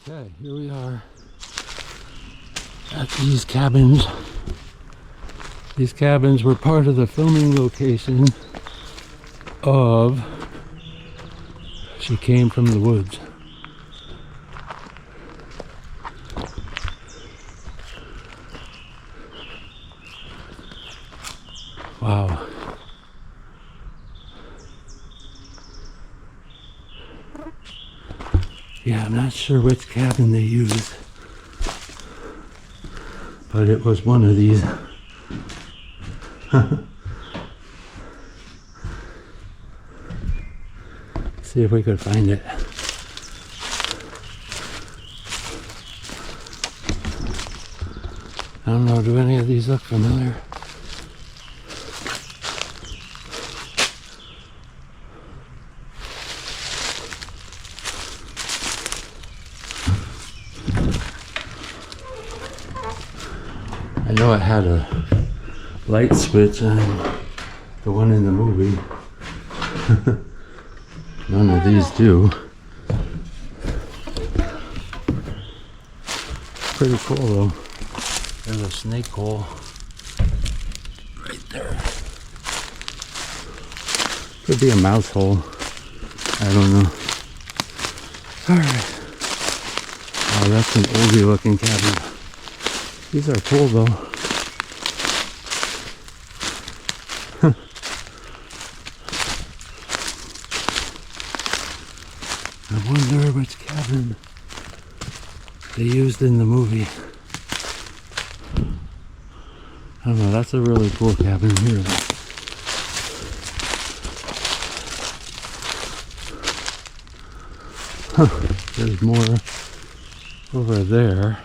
Okay, here we are at these cabins. These cabins were part of the filming location of She Came from the Woods. Wow. Yeah, I'm not sure which cabin they used, but it was one of these. See if we could find it. I don't know, do any of these look familiar? I know it had a light switch on the one in the movie. None of these do. Pretty cool though. There's a snake hole right there. Could be a mouse hole. I don't know. Alright. Oh, that's an oldie looking cabin. These are cool though. I wonder which cabin they used in the movie. I don't know, that's a really cool cabin here. There's more over there.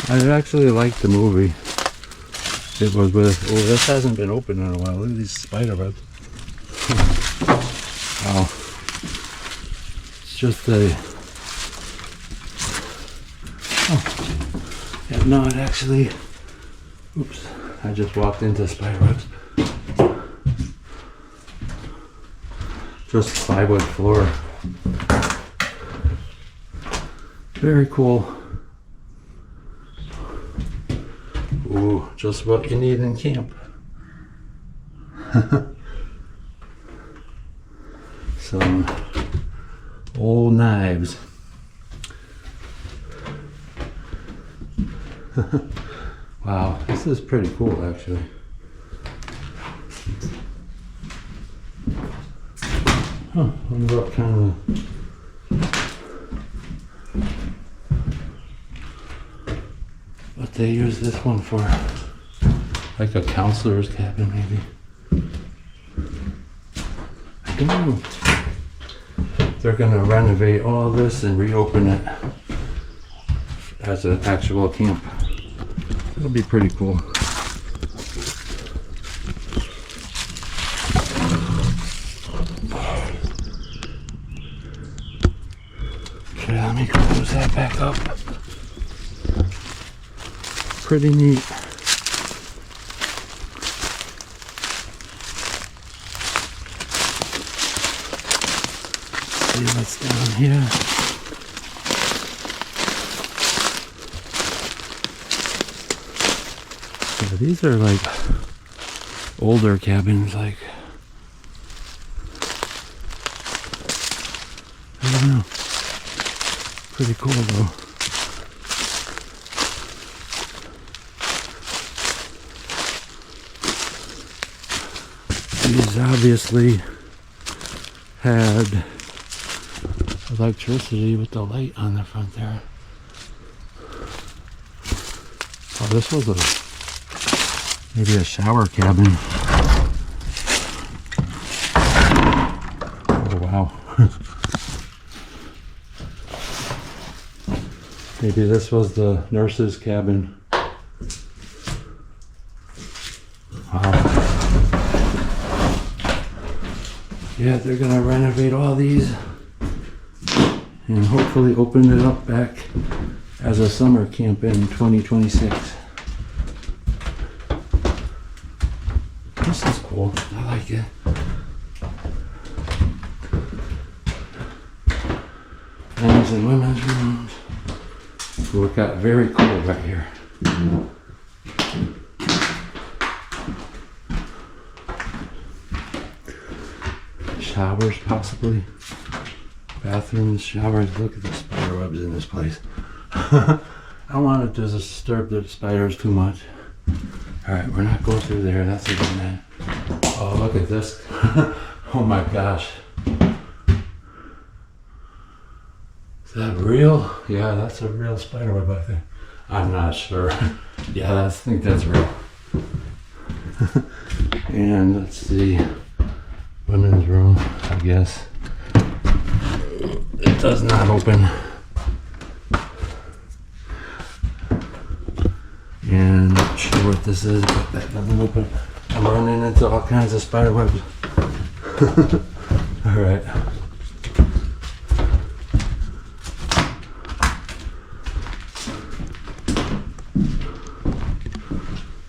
I actually liked the movie. It was with, oh, this hasn't been open in a while. Look at these spider webs. Wow. It's just a, oh, yeah, no, it actually, oops, I just walked into spider webs. Just plywood floor. Very cool. Ooh, just what you need in camp. Some old knives. Wow, this is pretty cool actually. Huh, I wonder what kind of what they use this one for. Like a counselor's cabin maybe. I don't know. They're gonna renovate all this and reopen it as an actual camp. It'll be pretty cool. Okay, let me close that back up. Pretty neat. See what's down here. Yeah, these are like older cabins, like I don't know. Pretty cool though. These obviously had electricity with the light on the front there. Oh, this was maybe a shower cabin. Oh wow. Maybe this was the nurse's cabin. Wow. Yeah, they're gonna renovate all these and hopefully open it up back as a summer camp in 2026. This is cool. I like it. men's and women's rooms. Ooh, it got very cool right here. Showers, possibly. Bathrooms, showers. Look at the spider webs in this place. I don't want to disturb the spiders too much. Alright, we're not going through there. That's a good man. Oh, look at this. Oh my gosh. Is that real? Yeah, that's a real spider web, I think. I'm not sure. Yeah, I think that's real. And let's see. Women's room, I guess. It does not open. And I'm not sure what this is, but that doesn't open. I'm running into all kinds of spider webs. Alright.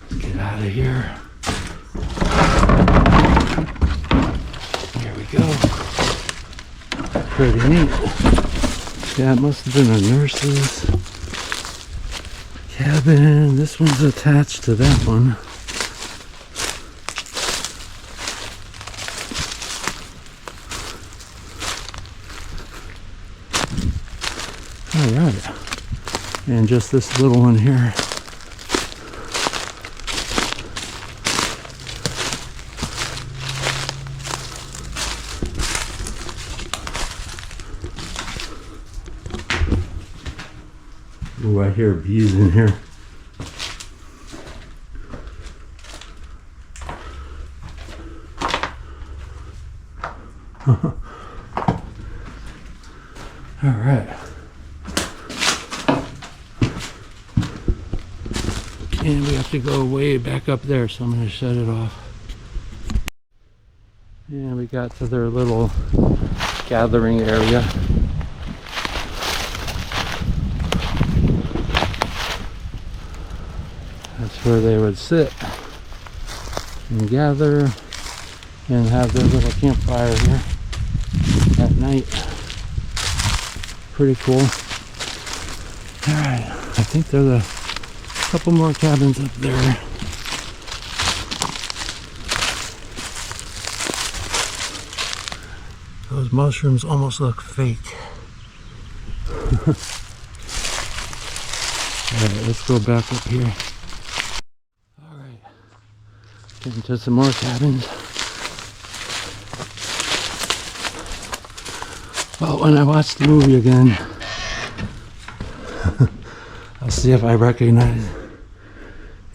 Let's get out of here. Here we go. Pretty neat. Yeah, it must have been a nurse's cabin. This one's attached to that one. Alright. And just this little one here. Ooh, I hear bees in here. All right. And we have to go way back up there, so I'm going to shut it off. And we got to their little gathering area. That's where they would sit and gather and have their little campfire here at night. Pretty cool. Alright, I think there's a couple more cabins up there. Those mushrooms almost look fake. Alright, let's go back up here. Alright, getting to some more cabins. Well, when I watch the movie again, I'll see if I recognize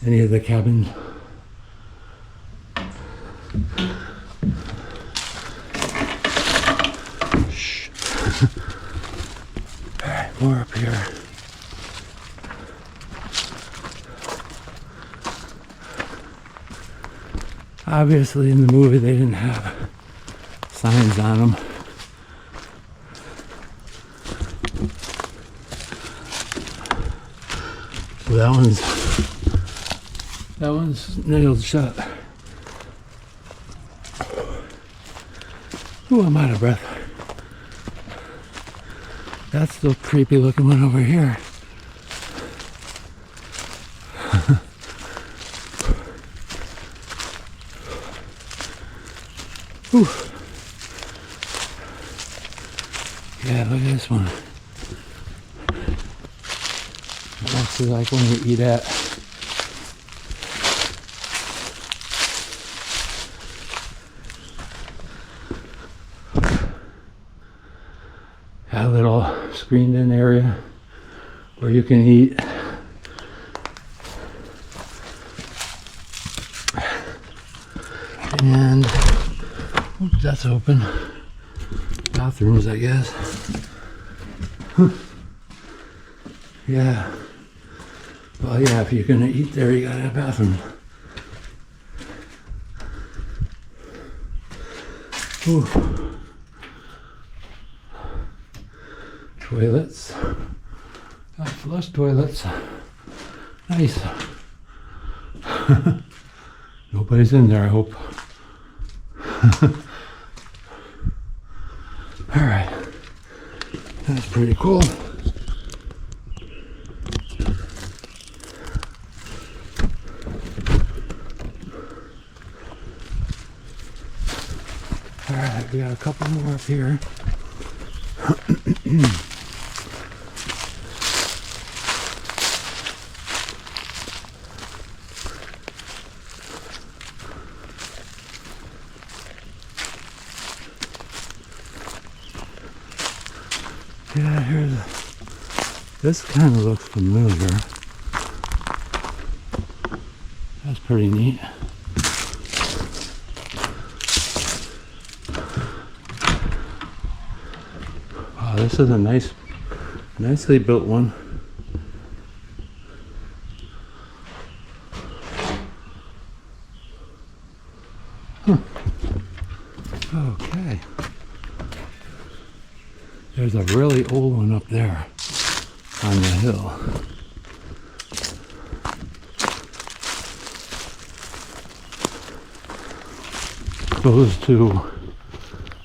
any of the cabins. Shh. Alright, more up here. Obviously in the movie they didn't have signs on them. So that one's nailed shut. Ooh, I'm out of breath. That's the creepy looking one over here. Ooh. Yeah, look at this one. That's like when you eat at. A little screened in area where you can eat. And oops, that's open. Bathrooms, I guess. Yeah. Well, yeah, if you're gonna eat there, you gotta have bathrooms. Ooh. Toilets. Got flush toilets. Nice. Nobody's in there, I hope. Alright. That's pretty cool. Alright, we got a couple more up here. Yeah, here's this kind of looks familiar. That's pretty neat. Wow, this is a nicely built one. Huh. Okay. There's a really old one up there on the hill. Those two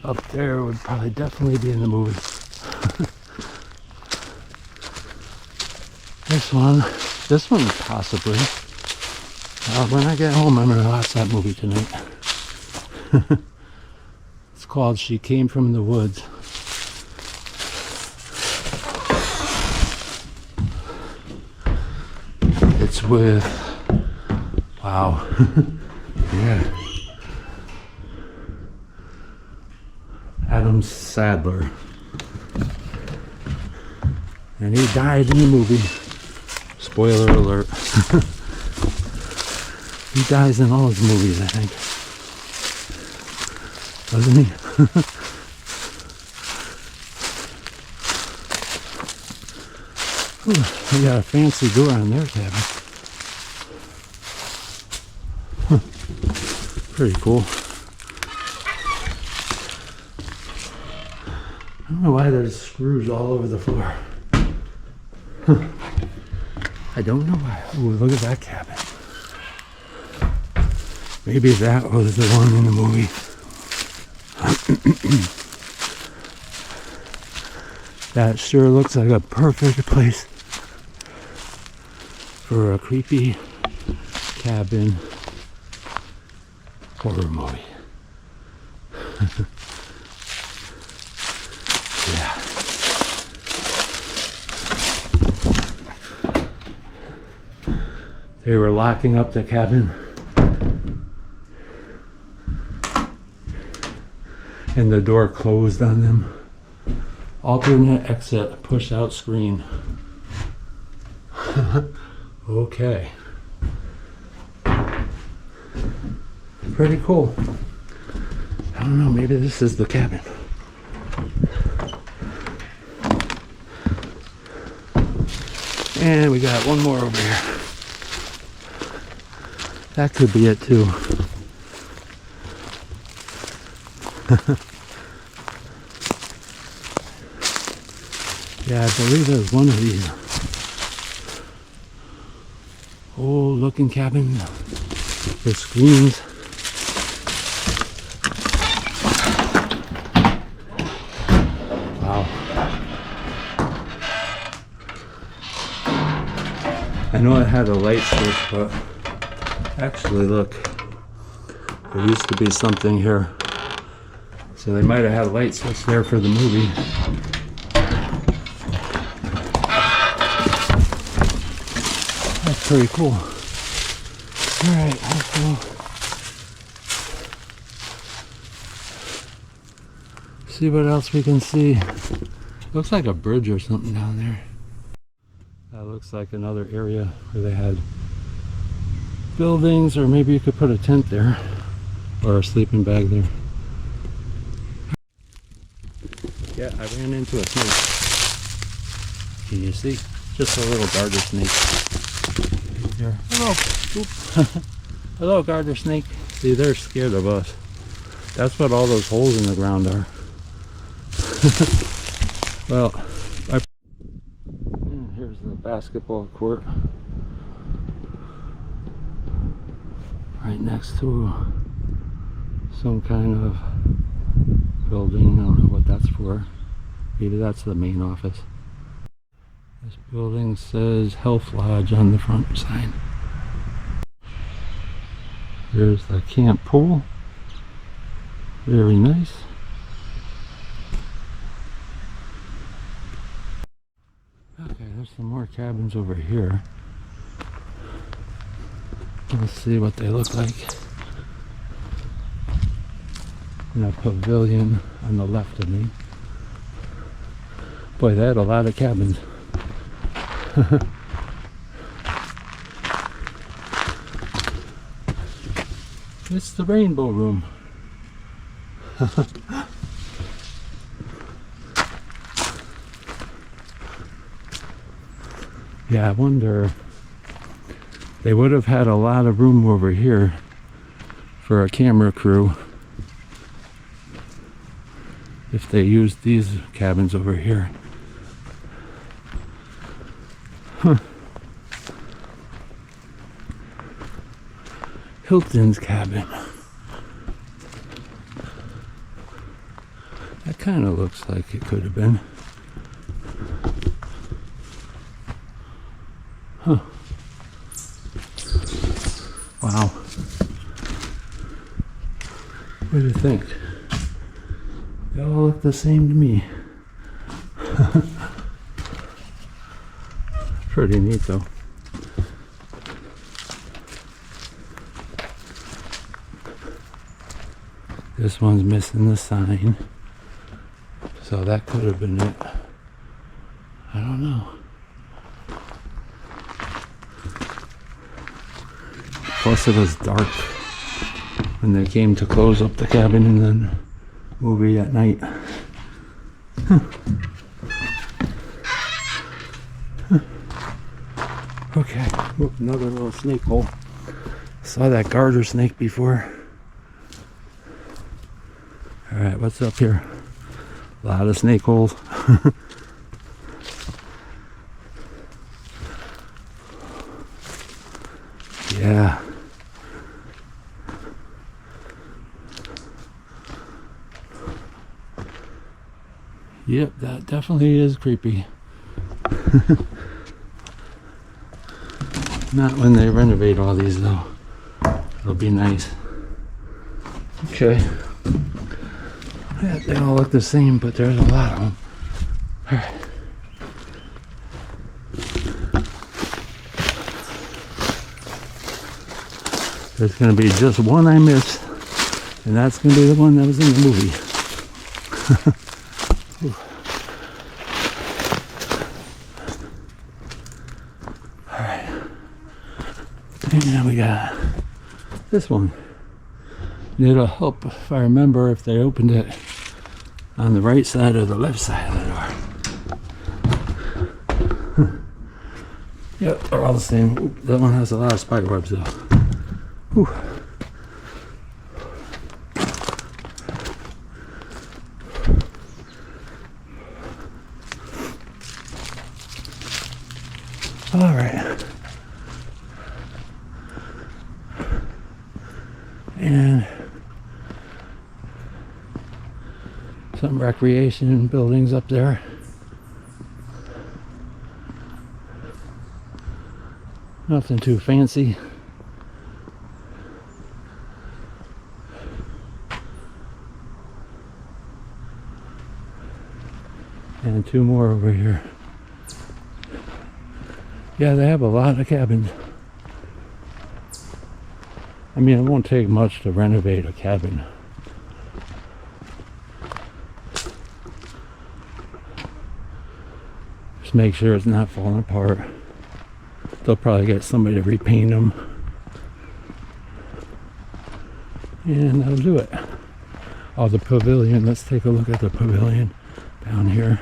up there would probably definitely be in the movie. This one possibly. When I get home, I'm gonna watch that movie tonight. It's called She Came from the Woods. It's with, wow, yeah, Adam Sandler, and he died in the movie. Spoiler alert. He dies in all his movies, I think, doesn't he? Ooh, they got a fancy door on their cabin. Huh. Pretty cool. I don't know why there's screws all over the floor. Huh. I don't know why. Ooh, look at that cabin. Maybe that was the one in the movie. That sure looks like a perfect place for a creepy cabin horror movie. Yeah. They were locking up the cabin, and the door closed on them. Alternate exit, push out screen. Okay. Pretty cool. I don't know, maybe this is the cabin. And we got one more over here. That could be it too. Yeah, I believe there's one of these old looking cabins with screens. Wow. I know it had a light switch, but actually look, there used to be something here. So they might have had a light switch there for the movie. That's pretty cool. Alright, let's go. See what else we can see. Looks like a bridge or something down there. That looks like another area where they had buildings, or maybe you could put a tent there or a sleeping bag there. Yeah, I ran into a snake. Can you see? Just a little garter snake. Here. Hello. Hello, garter snake. See, they're scared of us. That's what all those holes in the ground are. Well, here's the basketball court. Right next to some kind of building. I don't know what that's for. Maybe that's the main office. This building says Health Lodge on the front sign. There's the camp pool. Very nice. Okay, there's some more cabins over here. Let's see what they look like. And a pavilion on the left of me. Boy, they had a lot of cabins. It's the Rainbow Room. Yeah, I wonder, they would have had a lot of room over here for a camera crew if they used these cabins over here. Huh. Hilton's cabin. That kind of looks like it could have been. Huh. Wow. What do you think? They all look the same to me. Pretty neat though. This one's missing the sign. So that could have been it. I don't know. Plus it was dark when they came to close up the cabin in the movie at night. Huh. Huh. Okay, oop, another little snake hole. Saw that garter snake before. Alright, what's up here? A lot of snake holes. Yeah. Yep, that definitely is creepy. Not when they renovate all these though. It'll be nice. Okay. Yeah, they all look the same, but there's a lot of them. All right. There's going to be just one I missed, and that's going to be the one that was in the movie. All right. And we got this one. It'll help if I remember if they opened it on the right side or the left side of the door. Yep, they're all the same. Ooh, that one has a lot of spider webs though. Whew. All right. And some recreation buildings up there. Nothing too fancy. And two more over here. Yeah, they have a lot of cabins. I mean, it won't take much to renovate a cabin. Just make sure it's not falling apart. They'll probably get somebody to repaint them. And that'll do it. Oh, the pavilion. Let's take a look at the pavilion down here.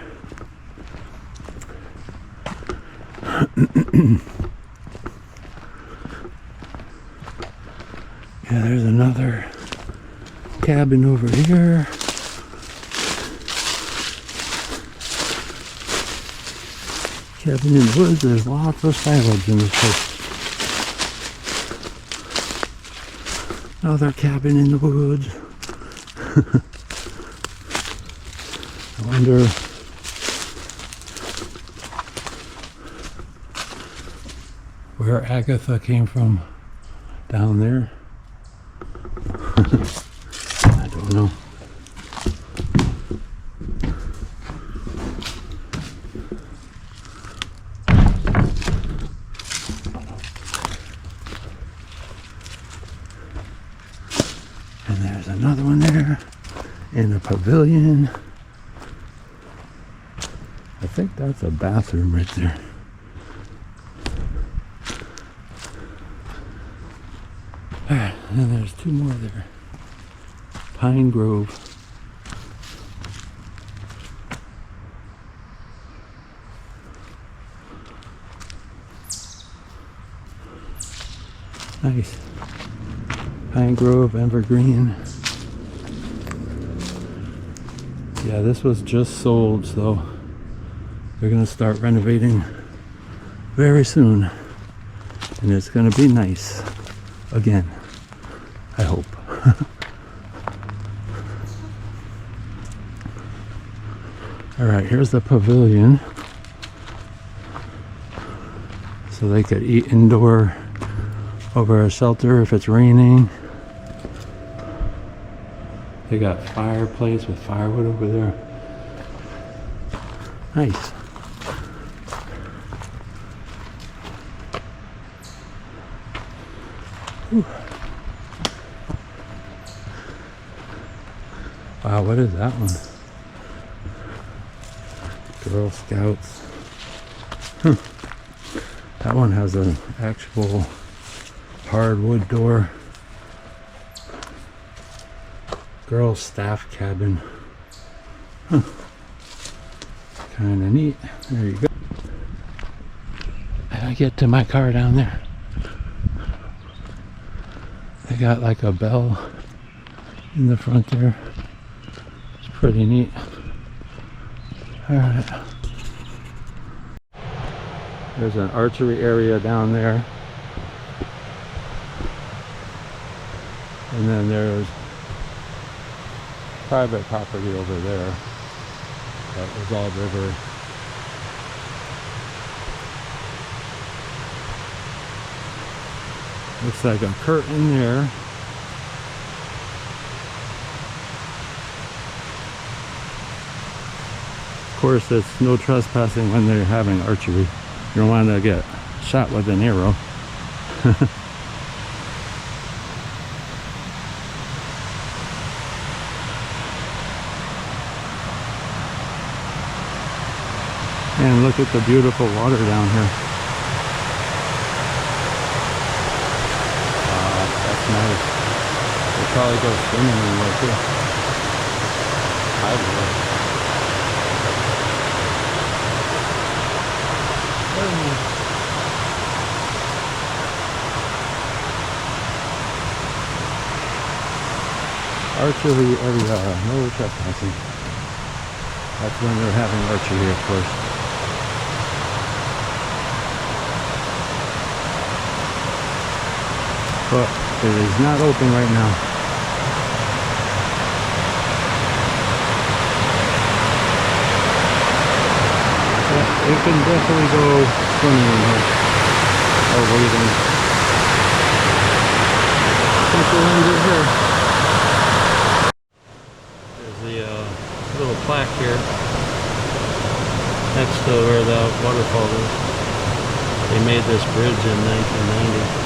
Yeah, there's another cabin over here. Cabin in the woods. There's lots of silage in this place. Another cabin in the woods. I wonder where Agatha came from down there. I don't know. And there's another one there in the pavilion. I think that's a bathroom right there. Alright, and there's two more there. Pine Grove. Nice. Pine Grove, Evergreen. Yeah, this was just sold, so they're gonna start renovating very soon. And it's gonna be nice. Again, I hope. Alright, here's the pavilion. So they could eat indoor over a shelter if it's raining. They got fireplace with firewood over there. Nice. Whew. Wow, what is that one? Girl Scouts. That one has an actual hardwood door. Girl Staff Cabin. Kinda neat. There you go. And I get to my car down there. They got like a bell in the front there. It's pretty neat. Alright. There's an archery area down there. And then there's private property over there. That was all river. Looks like a curtain there. Of course, it's no trespassing when they're having archery. You don't want to get shot with an arrow. And look at the beautiful water down here. That's nice. We'll probably go swimming in there too. I will. Archery area, no trespassing. That's when they're having archery, of course. But it is not open right now. Yeah, you can definitely go swimming in here or wading. Since we're under here. There's the little plaque here next to where the waterfall is. They made this bridge in 1990.